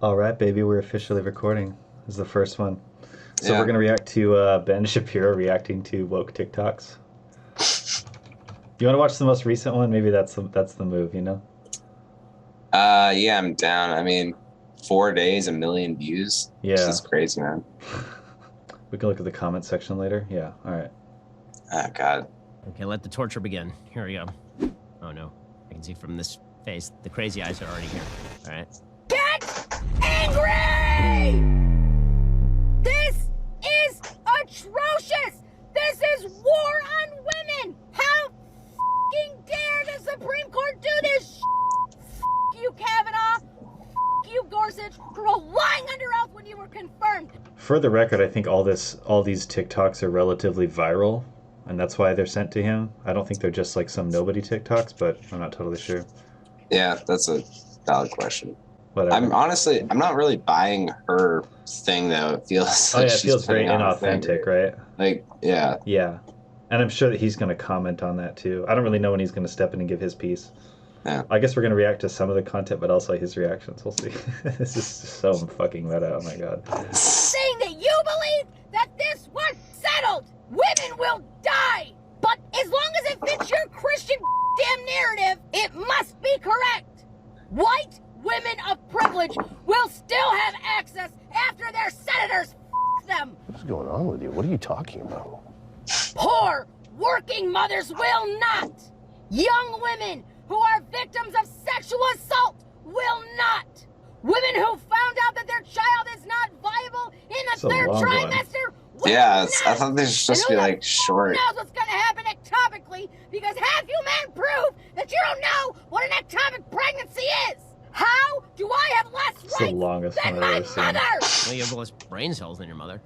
All right, baby, we're officially recording. This is the first one. So Yeah. we're going to react to Ben Shapiro reacting to woke TikToks. You want to watch the most recent one? Maybe that's the move, you know? Yeah, I'm down. I mean, 4 days, 1 million views. Yeah. This is crazy, man. We can look at the comment section later. Yeah, all right. Oh, God. Okay, let the torture begin. Here we go. Oh, no. I can see from this face, the crazy eyes are already here. All right. Get angry! This is atrocious! This is war on women! How f***ing dare the Supreme Court do this shit? F*** you, Kavanaugh! F*** you, Gorsuch, for lying under oath when you were confirmed! For the record, I think all these TikToks are relatively viral, and that's why they're sent to him. I don't think they're just like some nobody TikToks, but I'm not totally sure. Yeah, that's a valid question. Whatever. I'm not really buying her thing, though. It feels like it she's feels very putting on a thing. inauthentic, right? Like, yeah. Yeah. And I'm sure that he's going to comment on that too. I don't really know when he's going to step in and give his piece. Yeah. I guess we're going to react to some of the content, but also his reactions. We'll see. This is so fucking meta. Oh my God. Saying that you believe that this was settled! Women will die! But as long as it fits your Christian damn narrative, it must be correct! White women of privilege will still have access after their senators f*** them! What's going on with you? What are you talking about? Poor working mothers will not! Young women who are victims of sexual assault will not! Women who found out that their child is not viable in the It's a third long one. trimester will Yeah, not! I thought they should just be, like, short. Who knows what's gonna happen ectopically, because half you men prove that you don't know what an ectopic pregnancy is! How do I have less It's the rights longest than one my I've ever seen. mother? Well, you have less brain cells than your mother.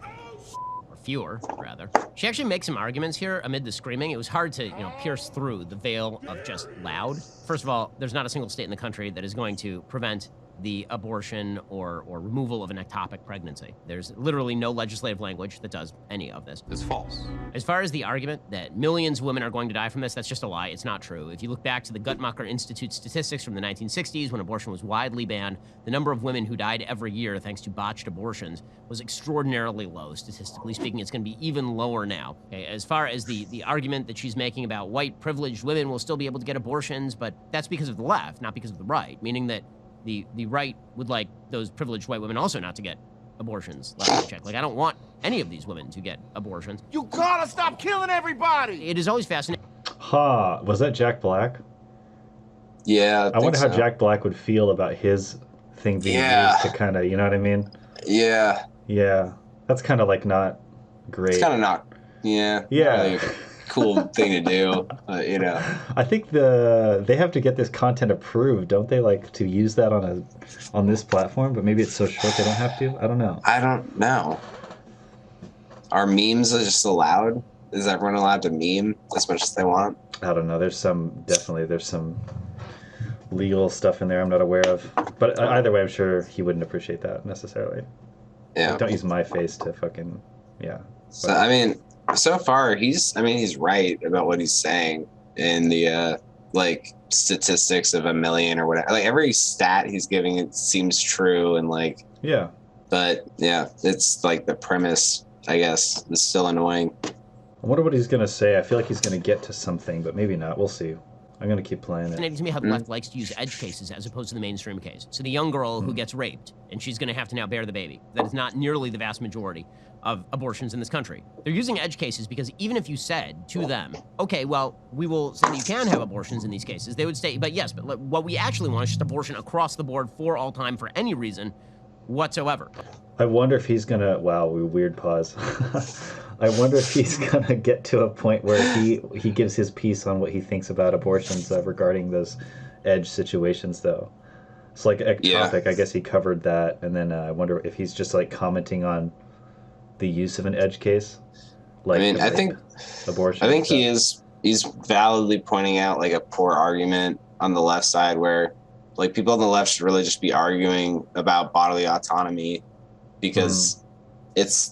Or fewer, rather. She actually makes some arguments here amid the screaming. It was hard to, pierce through the veil of just loud. First of all, there's not a single state in the country that is going to prevent the abortion or removal of an ectopic pregnancy. There's literally no legislative language that does any of this. It's false. As far as the argument that millions of women are going to die from this, that's just a lie. It's not true. If you look back to the Guttmacher Institute statistics from the 1960s, when abortion was widely banned, the number of women who died every year thanks to botched abortions was extraordinarily low. Statistically speaking, it's going to be even lower now. Okay, as far as the argument that she's making about white privileged women will still be able to get abortions, but that's because of the left, not because of the right, meaning that the right would like those privileged white women also not to get abortions. Last I checked. Like, I don't want any of these women to get abortions. You gotta stop killing everybody! It is always fascinating. Ha! Was that Jack Black? Yeah, I wonder how so. Jack Black would feel about his thing being Yeah. used to kind of, you know what I mean? Yeah. Yeah. That's kind of like not great. It's kind of not, yeah. Yeah. Not really a cool thing to do, but, I think they have to get this content approved, don't they? Like to use that on this platform, but maybe it's so short they don't have to. I don't know. I don't know. Are memes just allowed? Is everyone allowed to meme as much as they want? I don't know. There's some legal stuff in there I'm not aware of. But either way, I'm sure he wouldn't appreciate that necessarily. Yeah. Like, don't use my face to fucking So I mean, so far he's right about what he's saying in the statistics of 1 million or whatever. Like every stat he's giving, it seems true and like Yeah. But yeah, it's like the premise, I guess, is still annoying. I wonder what he's gonna say. I feel like he's gonna get to something, but maybe not. We'll see. I'm gonna keep playing it. Fascinating to me how the left likes to use edge cases as opposed to the mainstream case. So the young girl who gets raped, and she's going to have to now bear the baby. That is not nearly the vast majority of abortions in this country. They're using edge cases because even if you said to them, okay, well, we will say that you can have abortions in these cases, they would say, but yes, but what we actually want is just abortion across the board for all time for any reason whatsoever. I wonder if he's gonna. Wow, weird pause. I wonder if he's gonna get to a point where he gives his piece on what he thinks about abortions regarding those edge situations, though. It's like ectopic. Yeah. I guess he covered that, and then I wonder if he's just like commenting on the use of an edge case. Like, I mean, I think abortion. I think he's validly pointing out like a poor argument on the left side where like people on the left should really just be arguing about bodily autonomy because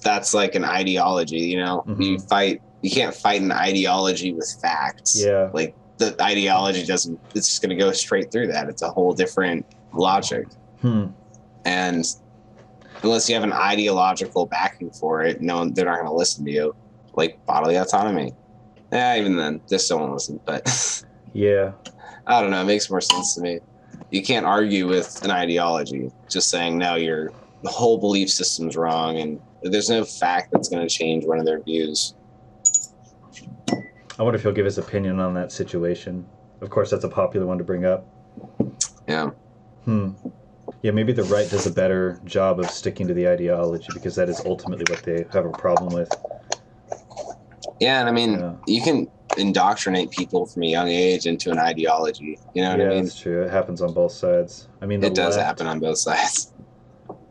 that's like an ideology, you know. You can't fight an ideology with facts. Yeah. Like the ideology it's just going to go straight through that. It's a whole different logic. And unless you have an ideological backing for it, they're not going to listen to you. Like bodily autonomy. Yeah, even then, they still won't listen. But Yeah. I don't know. It makes more sense to me. You can't argue with an ideology. Just saying, no, the whole belief system's wrong, and there's no fact that's going to change one of their views. I wonder if he'll give his opinion on that situation. Of course, that's a popular one to bring up. Yeah. Yeah, maybe the right does a better job of sticking to the ideology because that is ultimately what they have a problem with. Yeah, and I mean, you can indoctrinate people from a young age into an ideology. You know what I mean? Yeah, that's true. It happens on both sides. I mean, it does happen on both sides.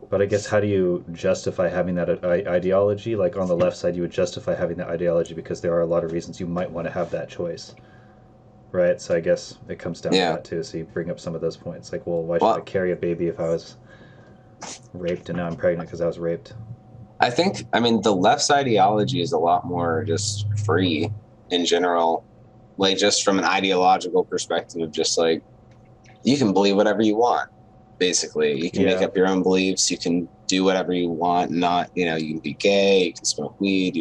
But I guess how do you justify having that ideology? Like on the left side, you would justify having that ideology because there are a lot of reasons you might want to have that choice. Right? So I guess it comes down to that too. So you bring up some of those points. Like, well, why should I carry a baby if I was raped and now I'm pregnant because I was raped? I mean, the left's ideology is a lot more just free in general. Like, just from an ideological perspective of just like, you can believe whatever you want, basically. You can make up your own beliefs. You can do whatever you want. Not, you can be gay, you can smoke weed,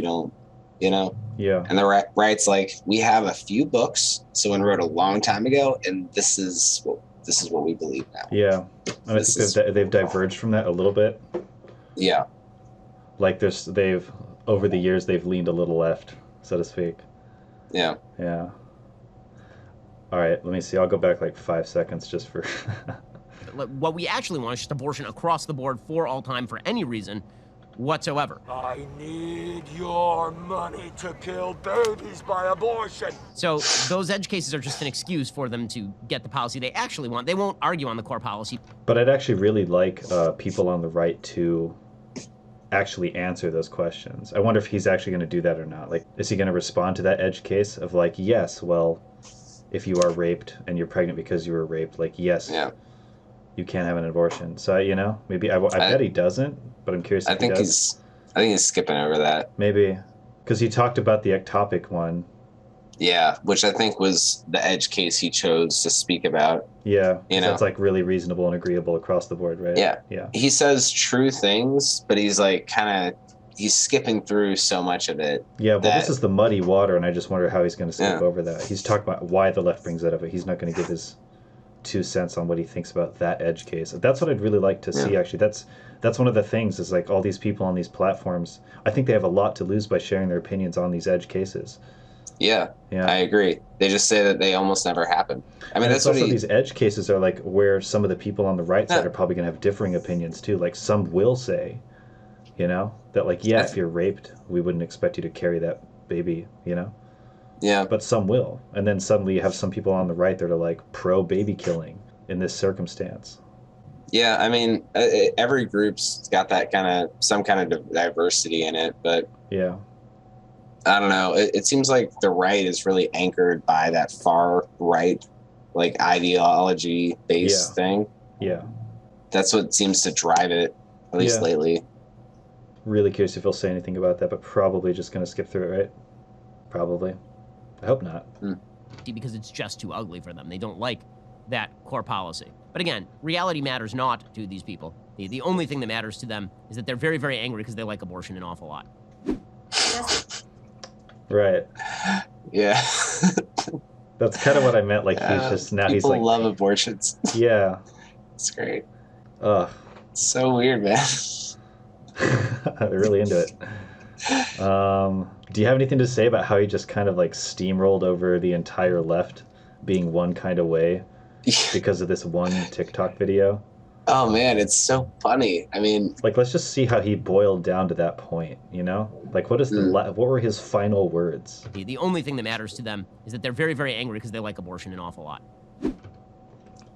Yeah. And the right's like, we have a few books someone wrote a long time ago, and this is what we believe now. Yeah. And I think they've diverged from that a little bit. Yeah. Like over the years, they've leaned a little left, so to speak. Yeah. Yeah. All right, let me see. I'll go back like 5 seconds just for... What we actually want is just abortion across the board for all time for any reason whatsoever. I need your money to kill babies by abortion. So those edge cases are just an excuse for them to get the policy they actually want. They won't argue on the core policy. But I'd actually really like people on the right to actually answer those questions. I wonder if he's actually going to do that or not. Like, is he going to respond to that edge case of like, yes, well, if you are raped and you're pregnant because you were raped, like, yes, you can't have an abortion. So, maybe I bet he doesn't, but I'm curious if he does. I think he's skipping over that. Maybe. Because he talked about the ectopic one. Yeah, which I think was the edge case he chose to speak about. Yeah, that's like really reasonable and agreeable across the board, right? Yeah. Yeah. He says true things, but he's like he's skipping through so much of it. Yeah, well, this is the muddy water, and I just wonder how he's going to skip over that. He's talking about why the left brings that up, but he's not going to give his 2 cents on what he thinks about that edge case. That's what I'd really like to see, actually. That's one of the things is like all these people on these platforms, I think they have a lot to lose by sharing their opinions on these edge cases. Yeah, I agree. They just say that they almost never happen. I mean, that's also these edge cases are like where some of the people on the right side are probably going to have differing opinions too. Like some will say, that like, if you're raped, we wouldn't expect you to carry that baby, Yeah. But some will. And then suddenly you have some people on the right that are like pro baby killing in this circumstance. Yeah, I mean, every group's got that some kind of diversity in it, but yeah. I don't know. It seems like the right is really anchored by that far right, like ideology-based thing. Yeah. That's what seems to drive it, at least lately. Really curious if he'll say anything about that, but probably just going to skip through it, right? Probably. I hope not. Because it's just too ugly for them. They don't like that core policy. But again, reality matters not to these people. The only thing that matters to them is that they're very, very angry because they like abortion an awful lot. Right. Yeah. That's kind of what I meant. Like he's just now he's like people love abortions. Yeah. It's great. Ugh. It's so weird, man. They're really into it. Do you have anything to say about how he just kind of like steamrolled over the entire left being one kind of way because of this one TikTok video? Oh man, it's so funny. I mean, like, let's just see how he boiled down to that point, Like, what is what were his final words? The only thing that matters to them is that they're very, very angry because they like abortion an awful lot.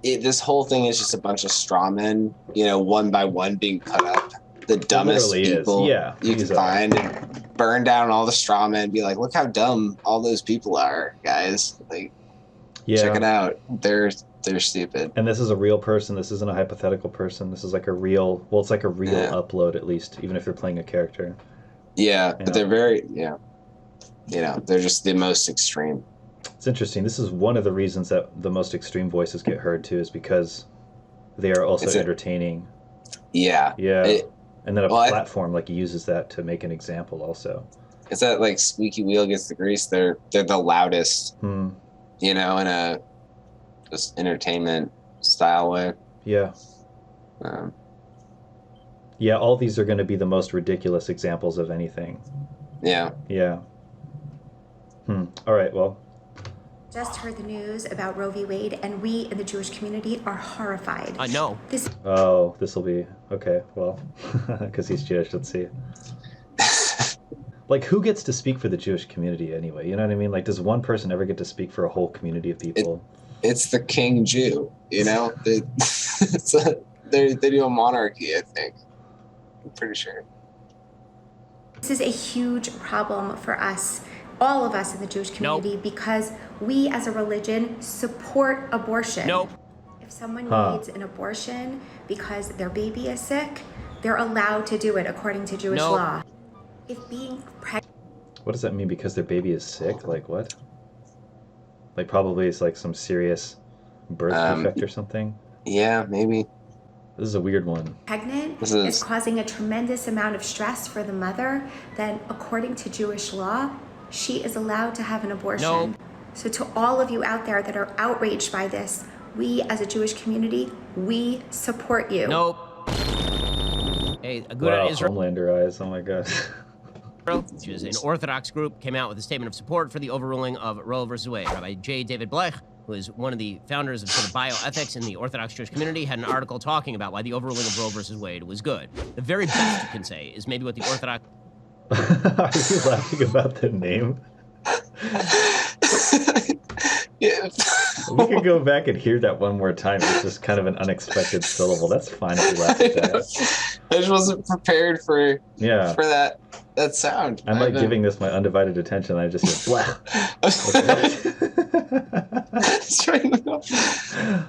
This whole thing is just a bunch of straw men, one by one being put up. The dumbest people you can find, and burn down all the straw men and be like, look how dumb all those people are, guys. Like, check it out. They're stupid. And this is a real person. This isn't a hypothetical person. This is like a real, it's like a real upload at least, even if you're playing a character. Yeah, but they're very, they're just the most extreme. It's interesting. This is one of the reasons that the most extreme voices get heard too, is because they are also entertaining. Yeah. Yeah. And then a well, platform like uses that to make an example also. It's that like squeaky wheel gets the grease. They're the loudest, you know, in a just entertainment style way. Yeah. Yeah, all these are going to be the most ridiculous examples of anything. Yeah. Yeah. All right, well. Just heard the news about Roe v. Wade, and we in the Jewish community are horrified. No. This will be okay. Well, because he's Jewish. Let's see. Like, who gets to speak for the Jewish community anyway? You know what I mean? Like, does one person ever get to speak for a whole community of people? It's the king Jew. You know, they do a monarchy. I think. I'm pretty sure. This is a huge problem for us, all of us in the Jewish community, because we as a religion support abortion. If someone needs an abortion because their baby is sick, they're allowed to do it according to Jewish law. If being pregnant... What does that mean? Because their baby is sick? Like what? Like probably it's like some serious birth defect or something? Yeah, maybe. This is a weird one. Pregnant is causing a tremendous amount of stress for the mother, then according to Jewish law, she is allowed to have an abortion. So to all of you out there that are outraged by this, we as a Jewish community, we support you. Hey, a good Israel. Homelander eyes, oh my god. Which is an Orthodox group, came out with a statement of support for the overruling of Roe versus Wade. Rabbi J. David Blech, who is one of the founders of sort of bioethics in the Orthodox Jewish community, had an article talking about why the overruling of Roe versus Wade was good. The very best you can say is maybe what the Orthodox... Are you laughing about the name? Yeah. We could go back and hear that one more time. It's just kind of an unexpected syllable. That's fine if you laugh at that. I just wasn't prepared for that sound. I'm like giving this my undivided attention. I just hear blah.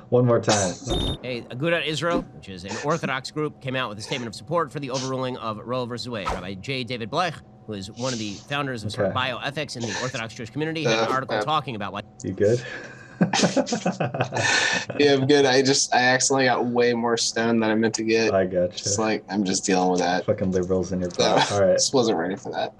One more time. Hey, Agudat Israel, which is an Orthodox group, came out with a statement of support for the overruling of Roe versus Wade. Rabbi J. David Blech, who is one of the founders of sort of bioethics in the Orthodox Jewish community, had an article talking about why... You good? Yeah, I'm good. I accidentally got way more stoned than I meant to get. I gotcha. It's like I'm just dealing with that. Fucking liberals in your butt. All right. Just wasn't ready for that.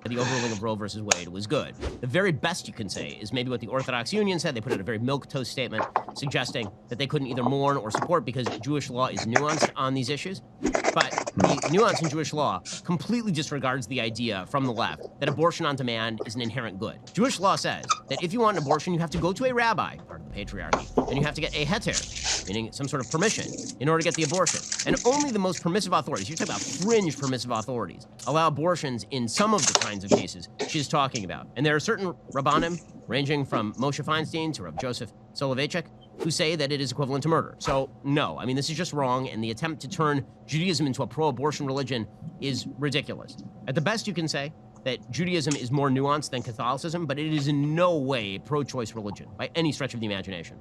The overruling of Roe versus Wade was good. The very best you can say is maybe what the Orthodox Union said. They put out a very milquetoast statement suggesting that they couldn't either mourn or support because Jewish law is nuanced on these issues. But the nuance in Jewish law completely disregards the idea from the left that abortion on demand is an inherent good. Jewish law says that if you want an abortion, you have to go to a rabbi, part of the patriarchy, and you have to get a heter, meaning some sort of permission, in order to get the abortion. And only the most permissive authorities, you're talking about fringe permissive authorities, allow abortions in some of the kinds of cases she's talking about. And there are certain rabbanim, ranging from Moshe Feinstein to Rav Joseph Soloveitchik, who say that it is equivalent to murder. So, no, I mean, this is just wrong, and the attempt to turn Judaism into a pro-abortion religion is ridiculous. At the best, you can say that Judaism is more nuanced than Catholicism, but it is in no way a pro-choice religion, by any stretch of the imagination.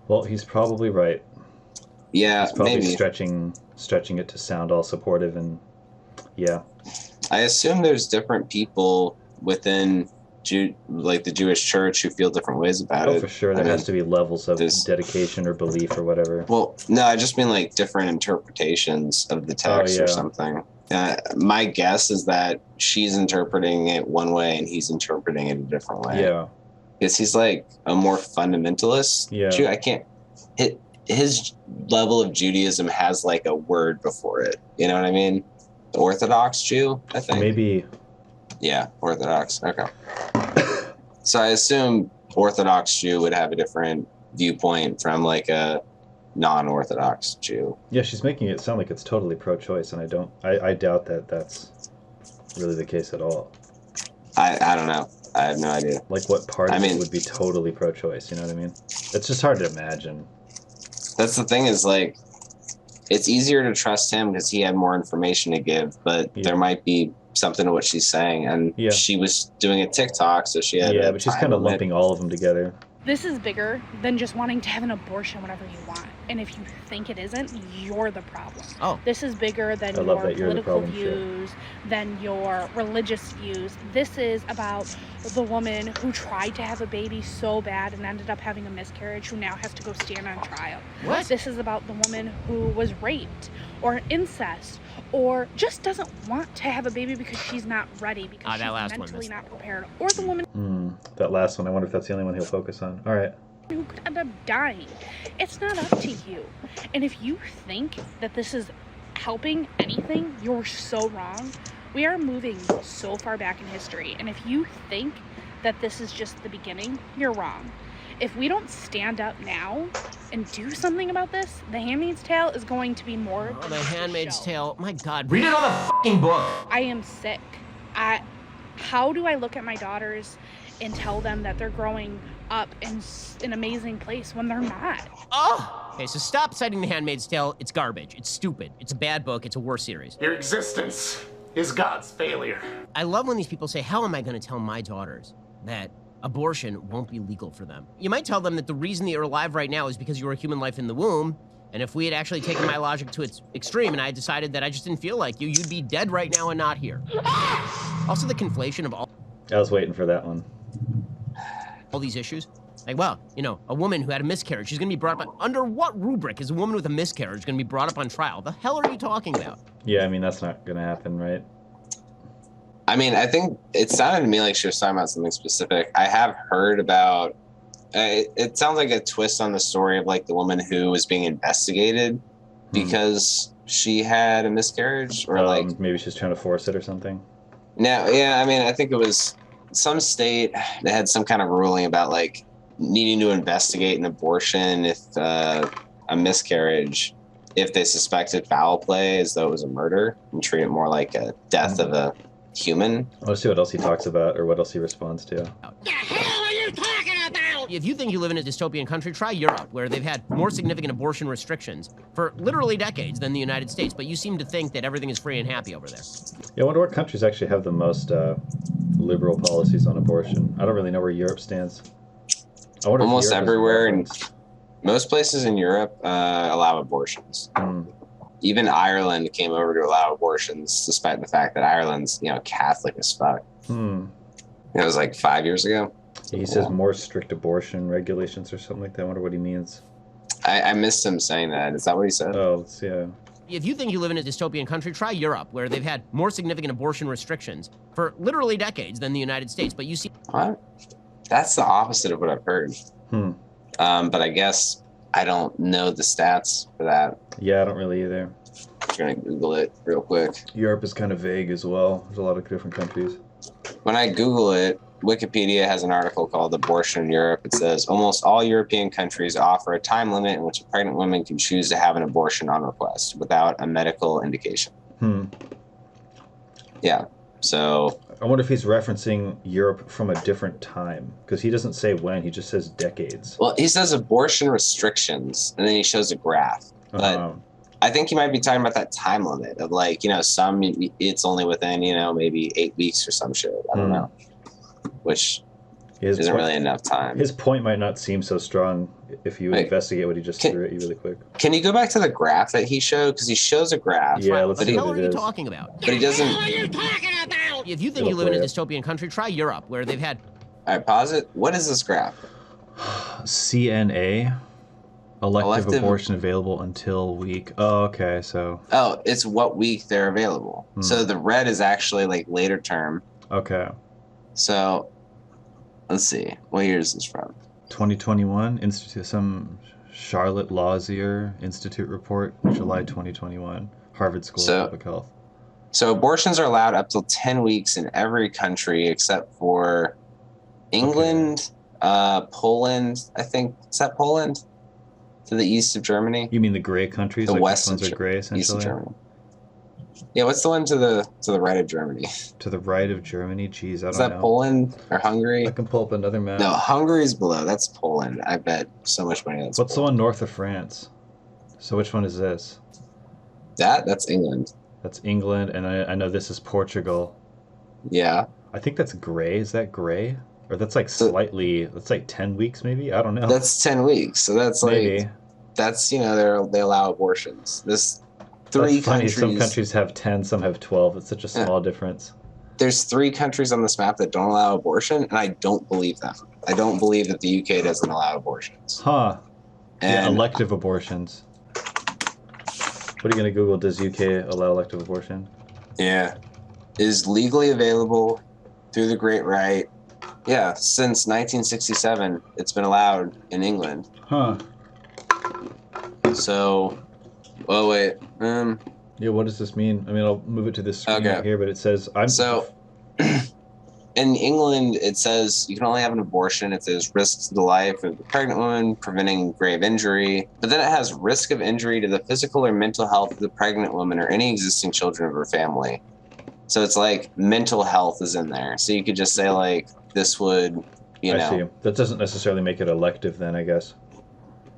Well, he's probably right. Yeah, he's probably maybe. stretching it to sound all supportive, and yeah. I assume there's different people within the Jewish church who feel different ways about it. Oh, for sure. There has to be levels of dedication or belief or whatever. Well, no, I just mean like different interpretations of the text or something. My guess is that she's interpreting it one way and he's interpreting it a different way. Yeah. Because he's like a more fundamentalist Jew. I can't... His level of Judaism has like a word before it. You know what I mean? The Orthodox Jew, I think. Maybe. Yeah, Orthodox. Okay. So I assume Orthodox Jew would have a different viewpoint from like a non-Orthodox Jew. Yeah, she's making it sound like it's totally pro-choice, and I doubt that that's really the case at all. I don't know. I have no idea. Like what part of it would be totally pro-choice, you know what I mean? It's just hard to imagine. That's the thing is like, it's easier to trust him because he had more information to give, but there might be something to what she's saying. And she was doing a TikTok, so she had but she's kind of lumping all of them together. This is bigger than just wanting to have an abortion whenever you want. And if you think it isn't, you're the problem. Oh. This is bigger than your political views, than your religious views. This is about the woman who tried to have a baby so bad and ended up having a miscarriage, who now has to go stand on trial. What? This is about the woman who was raped or incest or just doesn't want to have a baby because she's not ready, because she's mentally not prepared. Or the woman... That last one, I wonder if that's the only one he'll focus on. All right. Who could end up dying. It's not up to you. And if you think that this is helping anything, you're so wrong. We are moving so far back in history, and if you think that this is just the beginning, you're wrong. If we don't stand up now and do something about this, The Handmaid's Tale is going to be more than The Handmaid's Tale. My God, read it on a fucking book. I am sick. How do I look at my daughters and tell them that they're growing up in an amazing place when they're not? Oh! Okay, so stop citing The Handmaid's Tale. It's garbage. It's stupid. It's a bad book. It's a worse series. Your existence is God's failure. I love when these people say, how am I going to tell my daughters that abortion won't be legal for them? You might tell them that the reason that you're alive right now is because you're a human life in the womb, and if we had actually taken my logic to its extreme and I decided that I just didn't feel like you, you'd be dead right now and not here. Also, the conflation of all... I was waiting for that one. All these issues. Like, well, you know, a woman who had a miscarriage, she's going to be brought up... Under what rubric is a woman with a miscarriage going to be brought up on trial? The hell are you talking about? Yeah, I mean, that's not going to happen, right? I mean, I think it sounded to me like she was talking about something specific. I have heard about... it sounds like a twist on the story of, like, the woman who was being investigated because she had a miscarriage, or, like... Maybe she's trying to force it or something? No, yeah, I mean, I think it was some state that had some kind of ruling about, like, needing to investigate an abortion if a miscarriage, if they suspected foul play as though it was a murder, and treat it more like a death of a human. Let's see what else he talks about or what else he responds to. What the hell are you talking about? If you think you live in a dystopian country, try Europe, where they've had more significant abortion restrictions for literally decades than the United States, but you seem to think that everything is free and happy over there. Yeah, I wonder what countries actually have the most liberal policies on abortion. I don't really know where Europe stands. I wonder almost if everywhere, and most places in Europe allow abortions. Even Ireland came over to allow abortions, despite the fact that Ireland's, you know, Catholic as fuck. It was like 5 years ago. He says more strict abortion regulations or something like that. I wonder what he means. I missed him saying that. Is that what he said? Oh, yeah. If you think you live in a dystopian country, try Europe, where they've had more significant abortion restrictions for literally decades than the United States, but you see... What? That's the opposite of what I've heard. But I guess I don't know the stats for that. Yeah, I don't really either. I'm going to Google it real quick. Europe is kind of vague as well. There's a lot of different countries. When I Google it, Wikipedia has an article called Abortion in Europe. It says, almost all European countries offer a time limit in which a pregnant woman can choose to have an abortion on request without a medical indication. Yeah, so... I wonder if he's referencing Europe from a different time, because he doesn't say when, he just says decades. Well, he says abortion restrictions, and then he shows a graph. But I think he might be talking about that time limit of, like, you know, some it's only within, you know, maybe 8 weeks or some shit. I don't know. Which isn't really enough time. His point might not seem so strong if you investigate what he just threw at you really quick. Can you go back to the graph that he showed? Because he shows a graph. Yeah, let's see what it is. What the hell are you talking about? But he doesn't... What the hell are you talking about? If you think you live in a dystopian country, try Europe, where they've had... All right, pause it. What is this graph? CNA. Elective abortion available until week. Oh, okay, so... Oh, it's what week they're available. So the red is actually, like, later term. Okay. So, let's see. What year is this from? 2021, some Charlotte Lausier Institute report, July 2021, Harvard School of Public Health. So abortions are allowed up till 10 weeks in every country except for England, Poland, I think. Is that Poland? To the east of Germany? You mean the gray countries? The like west ones are gray, essentially? East of Germany. Yeah, what's the one to the right of Germany? To the right of Germany? Jeez, I don't know. Is that Poland or Hungary? I can pull up another map. No, Hungary's below. That's Poland. I bet so much money that's What's Poland. the one north of France? So which one is this? That's England. That's England, and I know this is Portugal. Yeah. I think that's gray. Is that gray? Or that's like slightly, that's like 10 weeks maybe? I don't know. That's 10 weeks. So that's maybe. like that's they allow abortions. This That's funny. Some countries have 10, some have 12. It's such a small difference. There's 3 countries on this map that don't allow abortion, and I don't believe them. I don't believe that the UK doesn't allow abortions. Huh. And yeah, elective abortions. What are you going to Google? Does UK allow elective abortion? Yeah. Is legally available through the Great Right. Yeah, since 1967, it's been allowed in England. Huh. So, oh wait. Yeah, what does this mean? I mean, I'll move it to this screen right here, but it says in England, it says you can only have an abortion if there's risks to the life of the pregnant woman, preventing grave injury. But then it has risk of injury to the physical or mental health of the pregnant woman or any existing children of her family. So it's like mental health is in there. So you could just say like this would, I see. That doesn't necessarily make it elective then, I guess.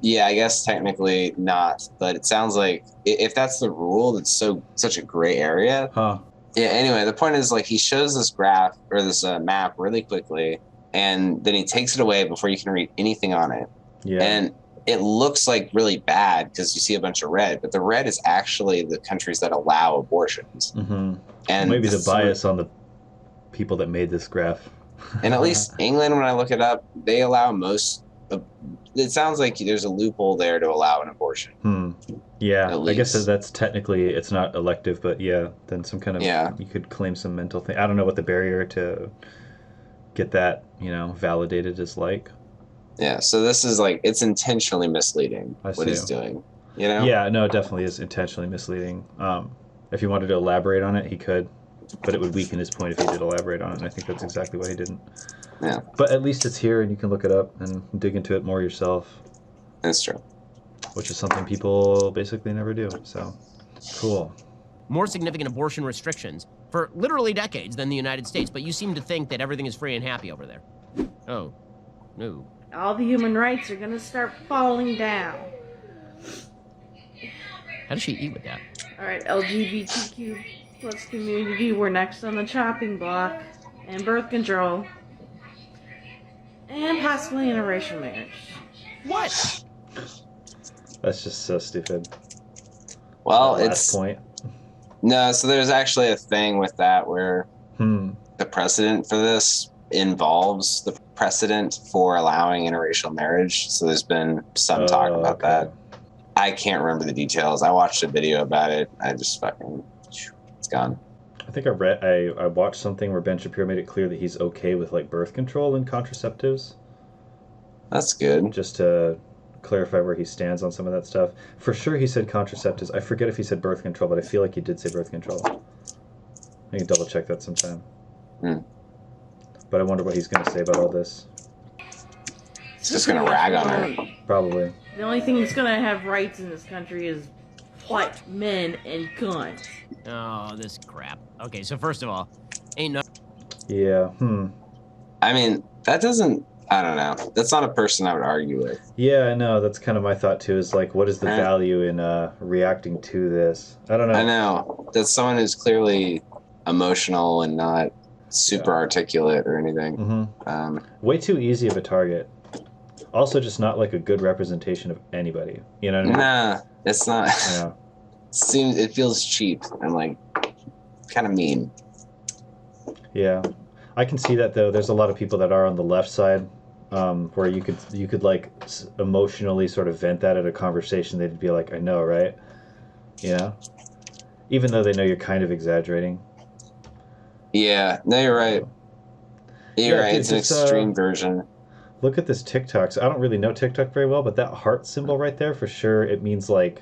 Yeah, I guess technically not. But it sounds like if that's the rule, that's such a gray area. Huh. Yeah, anyway, the point is like he shows this graph or this map really quickly, and then he takes it away before you can read anything on it. Yeah. And it looks like really bad because you see a bunch of red, but the red is actually the countries that allow abortions. Mm-hmm. And maybe the bias on the people that made this graph. And at least England, when I look it up, they allow most. It sounds like there's a loophole there to allow an abortion. Yeah, I guess that's technically, it's not elective, but yeah, then some kind of, you could claim some mental thing. I don't know what the barrier to get that, validated is like. Yeah, so this is like, it's intentionally misleading what he's doing, Yeah, no, it definitely is intentionally misleading. If he wanted to elaborate on it, he could, but it would weaken his point if he did elaborate on it, and I think that's exactly why he didn't. Yeah. But at least it's here, and you can look it up and dig into it more yourself. That's true. Which is something people basically never do, so cool. More significant abortion restrictions for literally decades than the United States, but you seem to think that everything is free and happy over there. Oh, no. All the human rights are gonna start falling down. How does she eat with that? Alright, LGBTQ plus community, we're next on the chopping block. And birth control. And possibly interracial marriage. What? That's just so stupid. Well, last point. No, so there's actually a thing with that where the precedent for this involves the precedent for allowing interracial marriage. So there's been some talk about that. I can't remember the details. I watched a video about it. I just it's gone. I think I watched something where Ben Shapiro made it clear that he's okay with like birth control and contraceptives. That's good. Just to clarify where he stands on some of that stuff. For sure he said contraceptives. I forget if he said birth control, but I feel like he did say birth control. I can double check that sometime. But I wonder what he's going to say about all this. He's just going to rag on her. Probably. The only thing that's going to have rights in this country is white men and guns. Oh, this crap. Okay, so first of all, ain't no... Yeah, I mean, that doesn't... I don't know. That's not a person I would argue with. Yeah, I know. That's kind of my thought, too, is like, what is the value in reacting to this? I don't know. I know. That's someone who's clearly emotional and not super articulate or anything. Way too easy of a target. Also, just not like a good representation of anybody. You know what I mean? Nah, it's not. Yeah. It feels cheap and like kind of mean. Yeah, I can see that though. There's a lot of people that are on the left side, where you could like emotionally sort of vent that at a conversation. They'd be like, "I know, right?" You know, even though they know you're kind of exaggerating. Yeah, no, you're right. You're right. It's an extreme version. Look at this TikTok. So I don't really know TikTok very well, but that heart symbol right there, for sure, it means like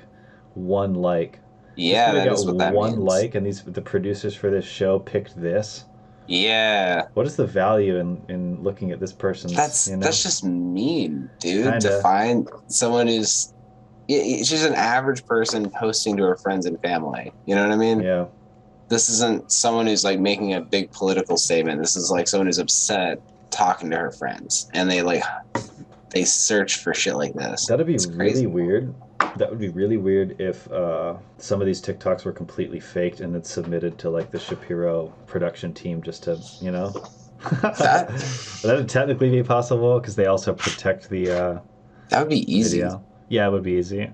one like. Yeah, that is what that means. One like, and the producers for this show picked this. Yeah. What is the value in looking at this person's? That's just mean, dude. Kinda. To find someone who's she's an average person posting to her friends and family. You know what I mean? Yeah. This isn't someone who's like making a big political statement. This is like someone who's upset talking to her friends, and they search for shit like this. That'd be really weird. That would be really weird if some of these TikToks were completely faked and then submitted to like the Shapiro production team just to, you know. That would technically be possible because they also protect the. That would be easy. Video. Yeah, it would be easy.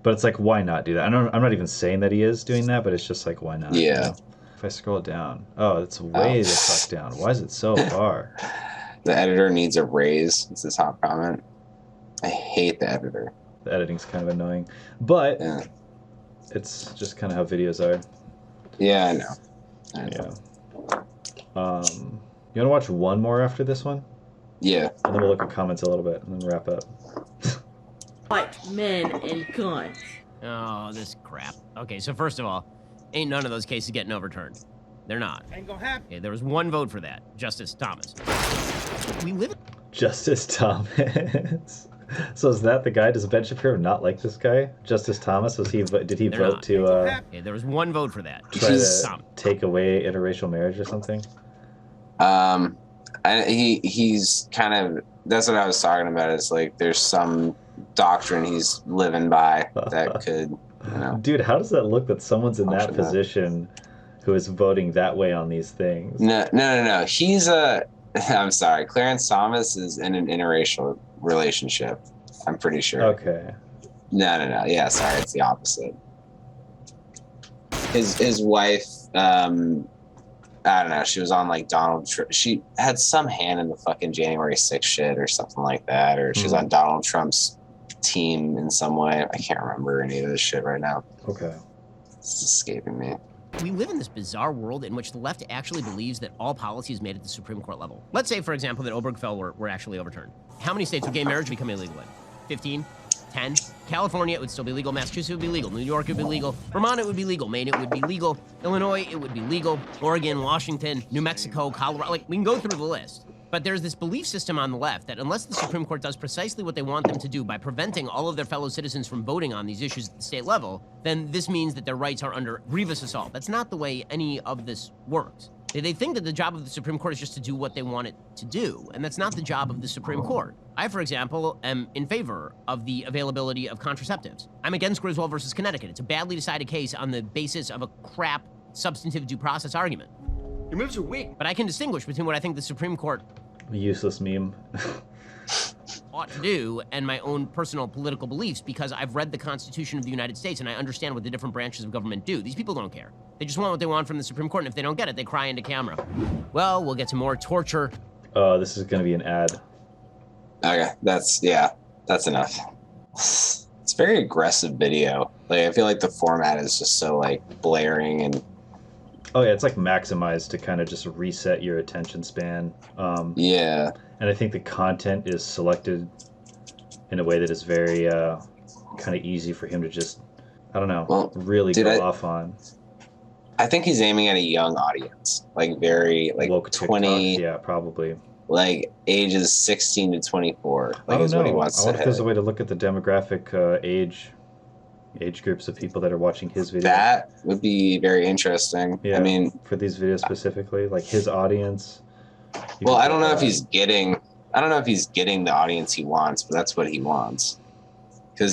But it's like, why not do that? I'm not even saying that he is doing that, but it's just like, why not? Yeah. You know? If I scroll down, oh, it's way the fuck down. Why is it so far? The editor needs a raise. It's the top comment. I hate the editor. The editing's kind of annoying, but it's just kind of how videos are. Yeah, I know. Yeah. You want to watch one more after this one? Yeah. And then we'll look at comments a little bit and then wrap up. Fight men and guns. Oh, this crap. Okay, so first of all, ain't none of those cases getting overturned. They're not. Ain't gonna happen. Okay, there was one vote for that. Justice Thomas. We live in... Justice Thomas. So is that the guy? Does Ben Shapiro not like this guy? Justice Thomas? Did he They're vote not. to Okay, there was one vote for that. try to take away interracial marriage or something? He's kind of, that's what I was talking about. Is like there's some doctrine he's living by that could, you know. Dude, how does that look that someone's in that position who is voting that way on these things? No. He's I'm sorry. Clarence Thomas is in an interracial relationship. I'm pretty sure. Okay. No. Yeah, sorry. It's the opposite. His wife, I don't know. She was on like Donald Trump. She had some hand in the fucking January 6th shit or something like that. Or she's on Donald Trump's team in some way. I can't remember any of this shit right now. Okay. It's escaping me. We live in this bizarre world in which the left actually believes that all policy is made at the Supreme Court level. Let's say, for example, that Obergefell were actually overturned. How many states would gay marriage become illegal in? 15? 10? California, it would still be legal. Massachusetts would be legal. New York, it would be legal. Vermont, it would be legal. Maine, it would be legal. Illinois, it would be legal. Oregon, Washington, New Mexico, Colorado. Like, we can go through the list. But there's this belief system on the left that unless the Supreme Court does precisely what they want them to do by preventing all of their fellow citizens from voting on these issues at the state level, then this means that their rights are under grievous assault. That's not the way any of this works. They think that the job of the Supreme Court is just to do what they want it to do, and that's not the job of the Supreme Court. I, for example, am in favor of the availability of contraceptives. I'm against Griswold versus Connecticut. It's a badly decided case on the basis of a crap substantive due process argument. Your moves are weak. But I can distinguish between what I think the Supreme Court useless meme ought to do and my own personal political beliefs because I've read the Constitution of the United States and I understand what the different branches of government do. These people don't care. They just want what they want from the Supreme Court, and if they don't get it, they cry into camera. Well, we'll get to more torture. Oh, this is going to be an ad. Okay, that's enough. It's very aggressive video. Like, I feel like the format is just so like blaring and. Oh yeah, it's like maximized to kind of just reset your attention span. Yeah. And I think the content is selected in a way that is very kind of easy for him to just, I don't know, really go off on. I think he's aiming at a young audience, like very like woke 20. TikTok, yeah, probably. Like ages 16 to 24. Like I don't is know. what he wants I to wonder if there's a hit. way to look at the demographic age groups of people that are watching his videos. That would be very interesting. Yeah, I mean, for these videos specifically, like his audience. Well, I don't know if he's getting the audience he wants, but that's what he wants. Because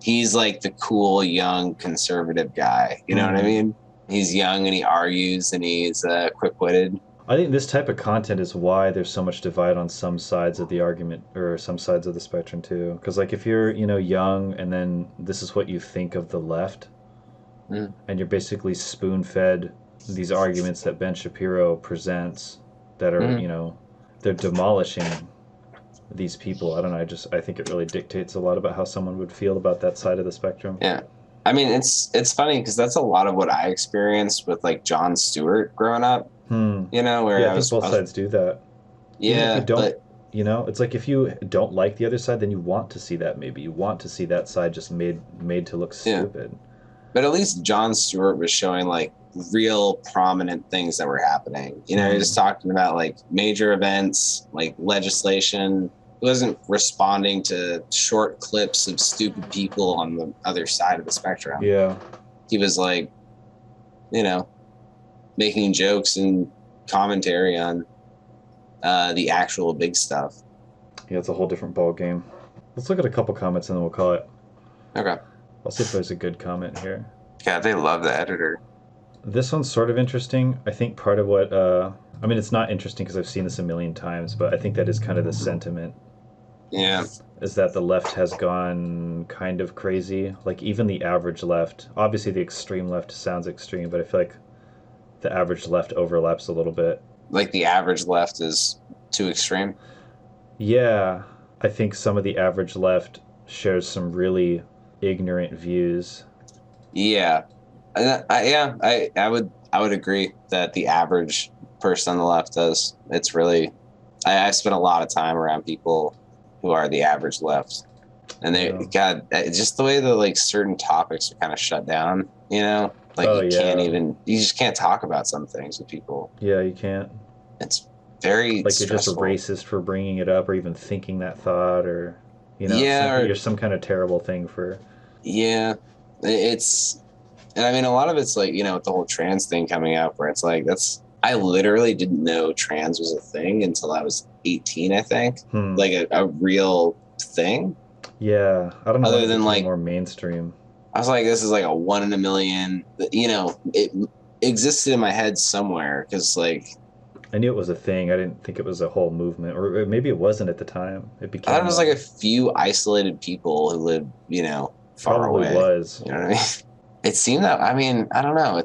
he's like the cool young conservative guy. You know what I mean? He's young and he argues and he's quick-witted. I think this type of content is why there's so much divide on some sides of the argument or some sides of the spectrum too. Because like if you're young and then this is what you think of the left, and you're basically spoon-fed these arguments that Ben Shapiro presents that are they're demolishing these people. I don't know. I think it really dictates a lot about how someone would feel about that side of the spectrum. Yeah. I mean, it's funny because that's a lot of what I experienced with like Jon Stewart growing up. You know, where I think both sides do that. Yeah, if you don't, it's like if you don't like the other side, then you want to see that. Maybe you want to see that side just made to look stupid. But at least Jon Stewart was showing like real prominent things that were happening. You know, he was talking about like major events, like legislation. He wasn't responding to short clips of stupid people on the other side of the spectrum. Yeah. He was like, making jokes and commentary on the actual big stuff. Yeah, it's a whole different ball game. Let's look at a couple comments and then we'll call it. Okay. I'll see if there's a good comment here. Yeah, they love the editor. This one's sort of interesting. I think part of what, it's not interesting because I've seen this a million times, but I think that is kind of the sentiment Yeah. Is that the left has gone kind of crazy. Like even the average left, obviously the extreme left sounds extreme, but I feel like the average left overlaps a little bit. Like the average left is too extreme? Yeah, I think some of the average left shares some really ignorant views. Yeah. I would agree that the average person on the left does. It's really, I've spent a lot of time around people who are the average left, and they, God, just the way that like certain topics are kind of shut down, you know, like you just can't talk about some things with people. Yeah, you can't. It's very like stressful. You're just racist for bringing it up or even thinking that thought, or you're some kind of terrible thing for. Yeah, it's, and I mean a lot of it's like, with the whole trans thing coming out, where it's like I literally didn't know trans was a thing until I was 18, I think. Like a real thing. Yeah, I don't know. Other than like more mainstream. I was like, this is like a 1 in a million. It existed in my head somewhere because like I knew it was a thing. I didn't think it was a whole movement, or maybe it wasn't at the time. It became. I thought it was like a few isolated people who lived, far probably away. Was. You know what I mean? It seemed that. I mean, I don't know.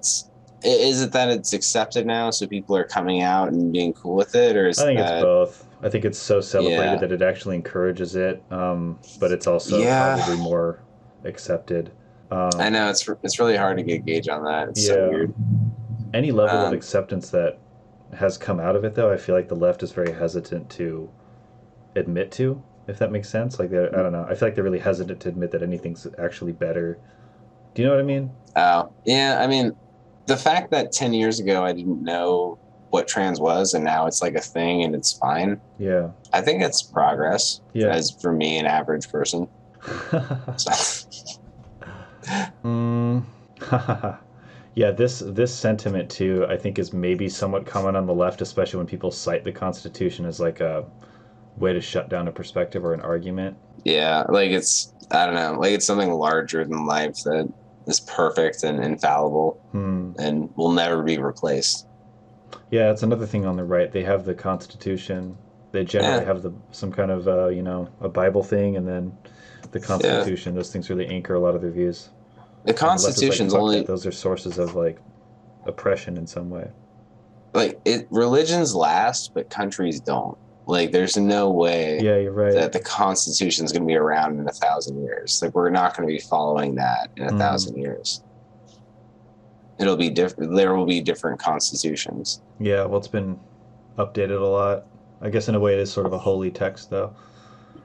Is it that it's accepted now, so people are coming out and being cool with it, or is I think that, it's both. I think it's so celebrated that it actually encourages it, but it's also probably more accepted. I know it's really hard to get a gauge on that. It's so weird. Any level of acceptance that has come out of it, though, I feel like the left is very hesitant to admit to, if that makes sense. Like, I don't know. I feel like they're really hesitant to admit that anything's actually better. Do you know what I mean? Oh, yeah. I mean, the fact that 10 years ago I didn't know what trans was, and now it's like a thing and it's fine. Yeah. I think it's progress. Yeah. As for me, an average person. Yeah, this sentiment too, I think, is maybe somewhat common on the left, especially when people cite the Constitution as like a way to shut down a perspective or an argument. Yeah, like I don't know, like it's something larger than life that is perfect and infallible and will never be replaced. Yeah, it's another thing on the right. They have the Constitution. They generally have some kind of a Bible thing, and then the Constitution. Those things really anchor a lot of their views. The Constitution's only those are sources of like oppression in some way. Like religions last, but countries don't. Like there's no way you're right. that the Constitution is going to be around in 1,000 years. Like we're not going to be following that in 1,000 years. It'll be different. There will be different constitutions. Yeah, well, it's been updated a lot. I guess in a way it is sort of a holy text, though.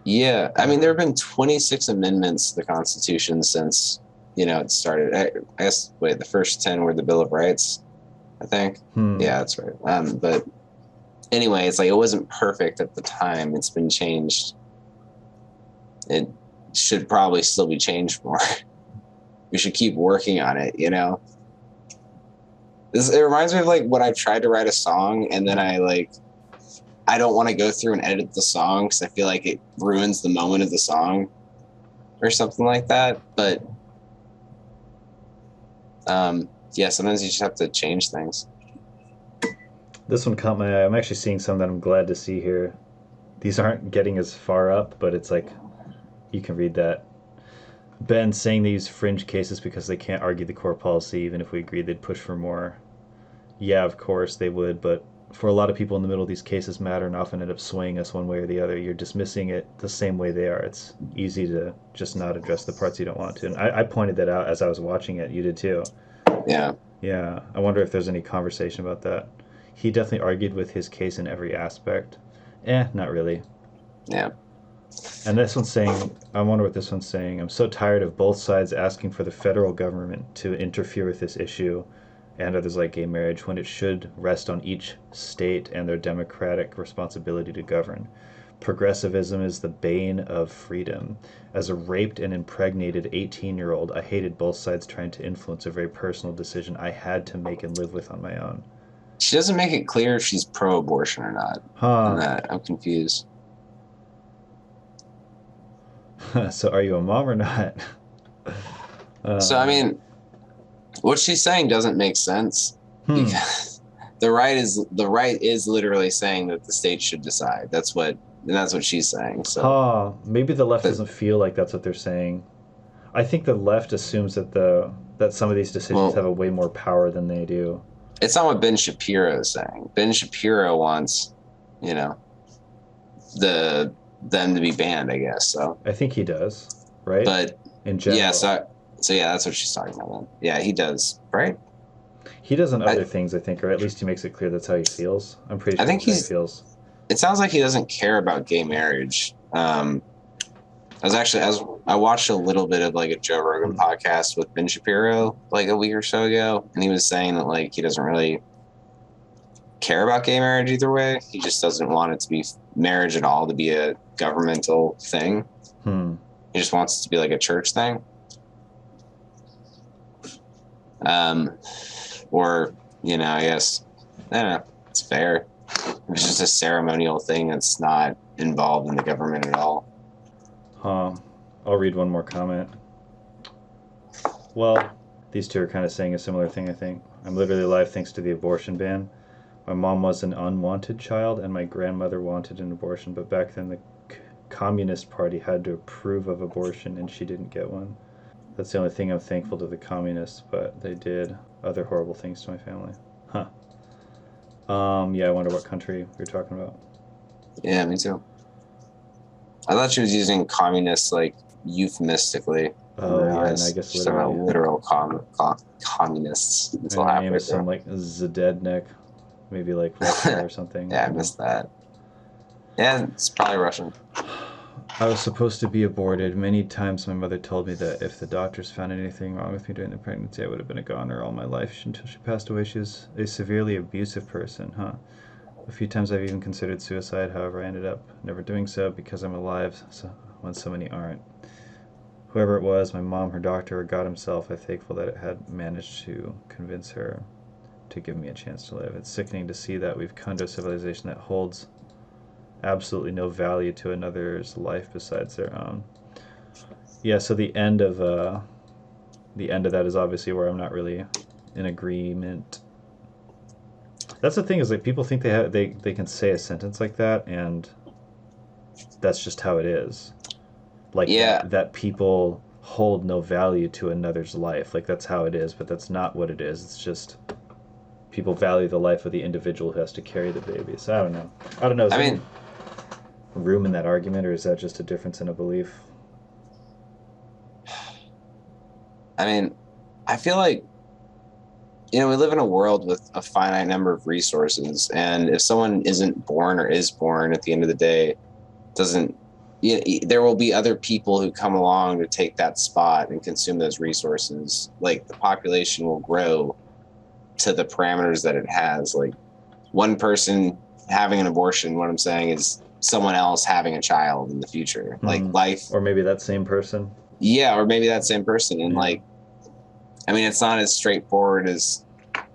Yeah, I mean there have been 26 amendments to the Constitution since it started. I guess the first 10 were the Bill of Rights, I think. Yeah, that's right. But anyway, it's like it wasn't perfect at the time. It's been changed. It should probably still be changed more. We should keep working on it, It reminds me of like when I tried to write a song and then I don't want to go through and edit the song because I feel like it ruins the moment of the song or something like that. But sometimes you just have to change things. This one caught my eye. I'm actually seeing some that I'm glad to see here. These aren't getting as far up, but it's like, you can read that. Ben saying they use fringe cases because they can't argue the core policy, even if we agreed they'd push for more. Yeah, of course they would, but for a lot of people in the middle, these cases matter and often end up swaying us one way or the other. You're dismissing it the same way they are. It's easy to just not address the parts you don't want to. And I pointed that out as I was watching it. You did too. Yeah. Yeah. I wonder if there's any conversation about that. He definitely argued with his case in every aspect. Not really. Yeah. And this one's saying, I wonder what this one's saying. I'm so tired of both sides asking for the federal government to interfere with this issue and others like gay marriage when it should rest on each state and their democratic responsibility to govern. Progressivism is the bane of freedom. As a raped and impregnated 18-year-old, I hated both sides trying to influence a very personal decision I had to make and live with on my own. She doesn't make it clear if she's pro-abortion or not. I'm confused. So are you a mom or not? So, I mean, what she's saying doesn't make sense because the right is literally saying that the state should decide. That's what that's what she's saying. So, maybe the left doesn't feel like that's what they're saying. I think the left assumes that some of these decisions have a way more power than they do. It's not what Ben Shapiro is saying. Ben Shapiro wants, them to be banned, I guess. So I think he does, right? But in general, yeah. So yeah, that's what she's talking about. Then. Yeah, he does, right? He does on other things, I think, or at least he makes it clear that's how he feels. I'm pretty sure I think that's how he feels. It sounds like he doesn't care about gay marriage. I watched a little bit of like a Joe Rogan podcast with Ben Shapiro like a week or so ago, and he was saying that like he doesn't really care about gay marriage either way. He just doesn't want it to be marriage at all to be a governmental thing. He just wants it to be like a church thing. Or, I guess, I don't know, it's fair. It's just a ceremonial thing that's not involved in the government at all. I'll read one more comment. Well, these two are kind of saying a similar thing, I think. I'm literally alive thanks to the abortion ban. My mom was an unwanted child, and my grandmother wanted an abortion, but back then the Communist Party had to approve of abortion, and she didn't get one. That's the only thing I'm thankful to the communists, but they did other horrible things to my family. Yeah, I wonder what country you're talking about. Yeah, me too. I thought she was using communists like euphemistically. Oh, yeah, and I guess literal communists. And her name is some like Zedednik, maybe like Russia or something. Yeah, I missed that. Yeah, it's probably Russian. I was supposed to be aborted. Many times my mother told me that if the doctors found anything wrong with me during the pregnancy, I would have been a goner all my life until she passed away. She was a severely abusive person, A few times I've even considered suicide. However, I ended up never doing so because I'm alive when so many aren't. Whoever it was, my mom, her doctor, or God himself, I'm thankful that it had managed to convince her to give me a chance to live. It's sickening to see that we've come to a civilization that holds absolutely no value to another's life besides their own. Yeah, so the end of that is obviously where I'm not really in agreement. That's the thing, is like people think they can say a sentence like that, and that's just how it is. Like that people hold no value to another's life. Like that's how it is, but that's not what it is. It's just people value the life of the individual who has to carry the baby. So I don't know. Is there room in that argument, or is that just a difference in a belief? I feel like we live in a world with a finite number of resources, and if someone isn't born or is born at the end of the day, there will be other people who come along to take that spot and consume those resources. Like the population will grow to the parameters that it has. Like one person having an abortion, what I'm saying is someone else having a child in the future. Like life. Or maybe that same person. Yeah, or maybe that same person. And it's not as straightforward as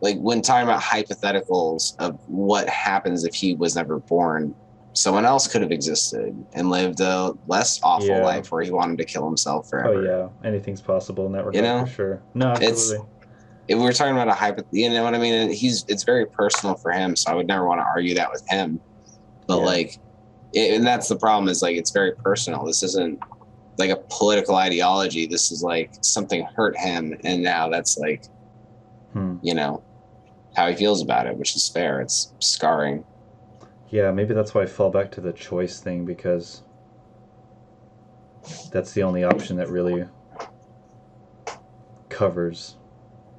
like when talking about hypotheticals of what happens if he was never born. Someone else could have existed and lived a less awful life where he wanted to kill himself forever. Oh yeah, anything's possible in that regard, for sure. No, absolutely. If we're talking about a you know what I mean? It's very personal for him, so I would never want to argue that with him. But and that's the problem, is like it's very personal. This isn't like a political ideology. This is like something hurt him, and now that's like, how he feels about it, which is fair. It's scarring. Yeah, maybe that's why I fall back to the choice thing, because that's the only option that really covers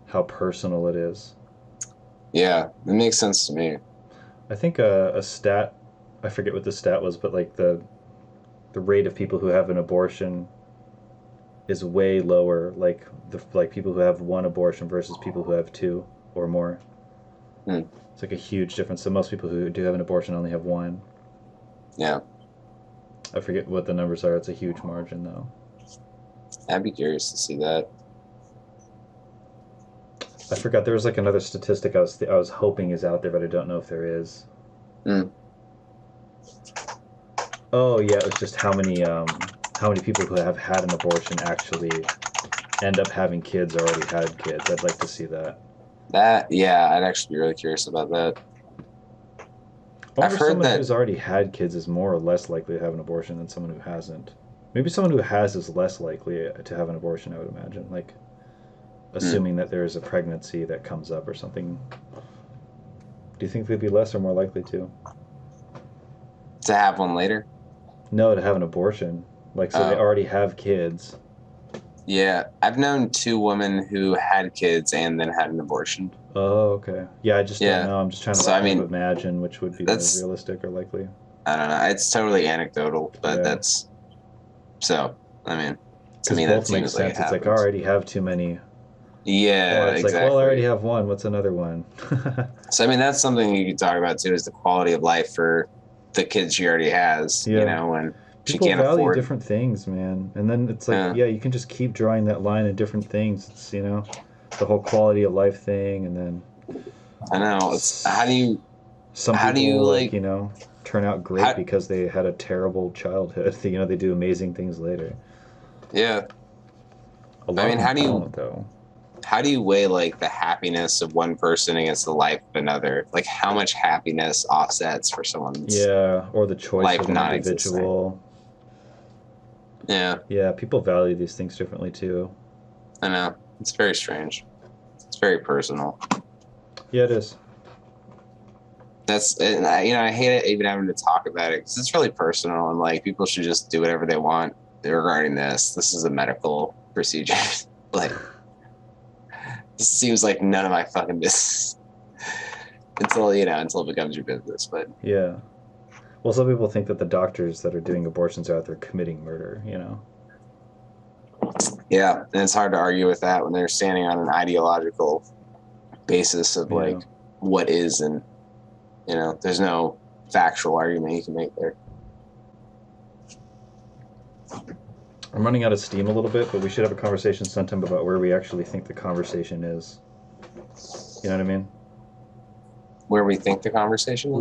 how personal it is. Yeah, it makes sense to me. I think a stat, I forget what the stat was, but like the rate of people who have an abortion is way lower, like people who have one abortion versus people who have two or more. It's like a huge difference. So most people who do have an abortion only have one. Yeah. I forget what the numbers are. It's a huge margin, though. I'd be curious to see that. I forgot. There was like another statistic I was hoping is out there, but I don't know if there is. Oh yeah, it was just how many people who have had an abortion actually end up having kids or already had kids. I'd like to see that. I'd actually be really curious about that. wonder if someone who's already had kids is more or less likely to have an abortion than someone who hasn't. Maybe someone who has is less likely to have an abortion, I would imagine. Like, assuming that there is a pregnancy that comes up or something. Do you think they'd be less or more likely to? To have one later? No, to have an abortion. Like, so they already have kids. Yeah, I've known 2 women who had kids and then had an abortion. Oh, okay. Yeah, I just don't know. I'm just trying to imagine which would be more realistic or likely. I don't know. It's totally anecdotal, but that's... So, I mean, to me that seems like it happens. It's like, I already have too many. Yeah, it's exactly. like, well, I already have one. What's another one? So, I mean, that's something you could talk about, too, is the quality of life for the kids she already has, you know, and she can't afford. People value different things, man. And then it's like, you can just keep drawing that line in different things. It's, you know, the whole quality of life thing, and then... I know. It's how do you... Some people, like, you know, turn out great because they had a terrible childhood. You know, they do amazing things later. Yeah. I mean, how do you weigh, like, the happiness of one person against the life of another? Like, how much happiness offsets for someone's or the choice of an individual. Yeah, people value these things differently too. I know. It's very strange. It's very personal. Yeah, it is. And I hate it even having to talk about it because it's really personal, and like people should just do whatever they want regarding this. This is a medical procedure. Like, this seems like none of my fucking business until it becomes your business. But yeah, well, some people think that the doctors that are doing abortions are out there committing murder. You know. Yeah, and it's hard to argue with that when they're standing on an ideological basis of like what is, and you know, there's no factual argument you can make there. I'm running out of steam a little bit, but we should have a conversation sometime about where we actually think the conversation is. You know what I mean? Where we think the conversation is?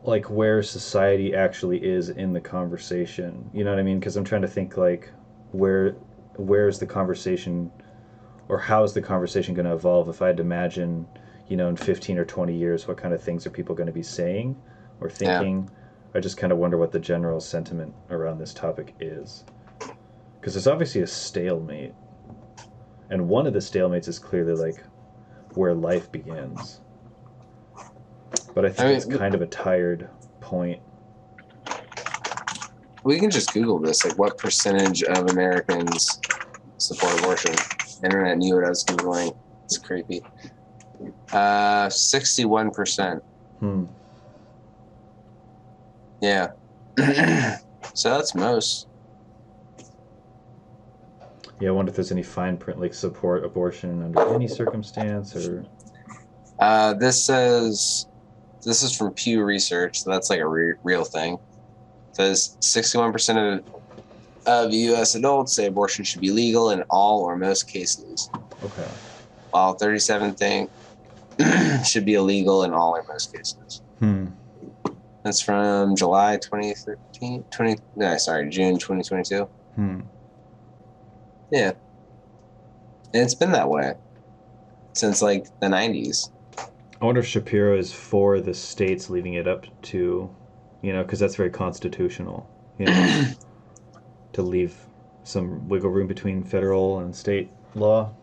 Like where society actually is in the conversation. You know what I mean? Because I'm trying to think, like, where's the conversation, or how is the conversation going to evolve? If I had to imagine, you know, in 15 or 20 years, what kind of things are people going to be saying or thinking? Yeah. I just kind of wonder what the general sentiment around this topic is. Because there's obviously a stalemate. And one of the stalemates is clearly, like, where life begins. But I think it's kind of a tired point. We can just Google this. Like, what percentage of Americans support abortion? Internet knew what I was Googling. It's creepy. 61%. Yeah. So that's most. Yeah, I wonder if there's any fine print, like support abortion under any circumstance, or... This is from Pew Research, so that's like a real thing. It says 61% of U.S. adults say abortion should be legal in all or most cases. Okay. While 37 think should be illegal in all or most cases. That's from July 2013. June 2022. Yeah. And it's been that way since like the 90s. I wonder if Shapiro is for the states leaving it up to, you know, because that's very constitutional, you know, to leave some wiggle room between federal and state law.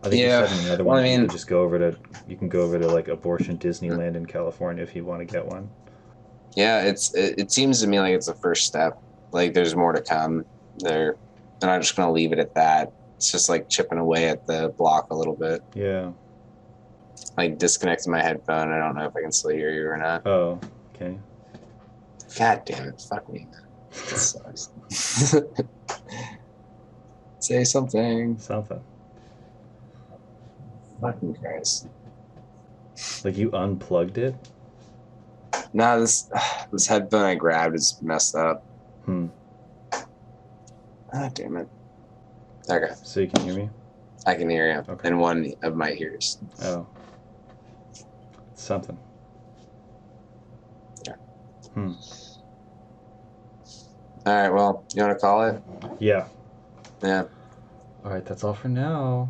I think yeah. There's another one. You can just go over to like abortion Disneyland in California if you want to get one. Yeah, it seems to me like it's the first step. Like there's more to come. They're not just gonna leave it at that. It's just like chipping away at the block a little bit. Yeah. Like disconnecting my headphone. I don't know if I can still hear you or not. Oh, okay. God damn it! Fuck me. It sucks. Say something. Something. Fucking Christ. Like you unplugged it? Nah, this headphone I grabbed is messed up. Ah, damn it. Okay. So you can hear me? I can hear you. Okay. And one of my ears. Oh. Something. Yeah. All right, well, you want to call it? Yeah. Yeah. All right, that's all for now.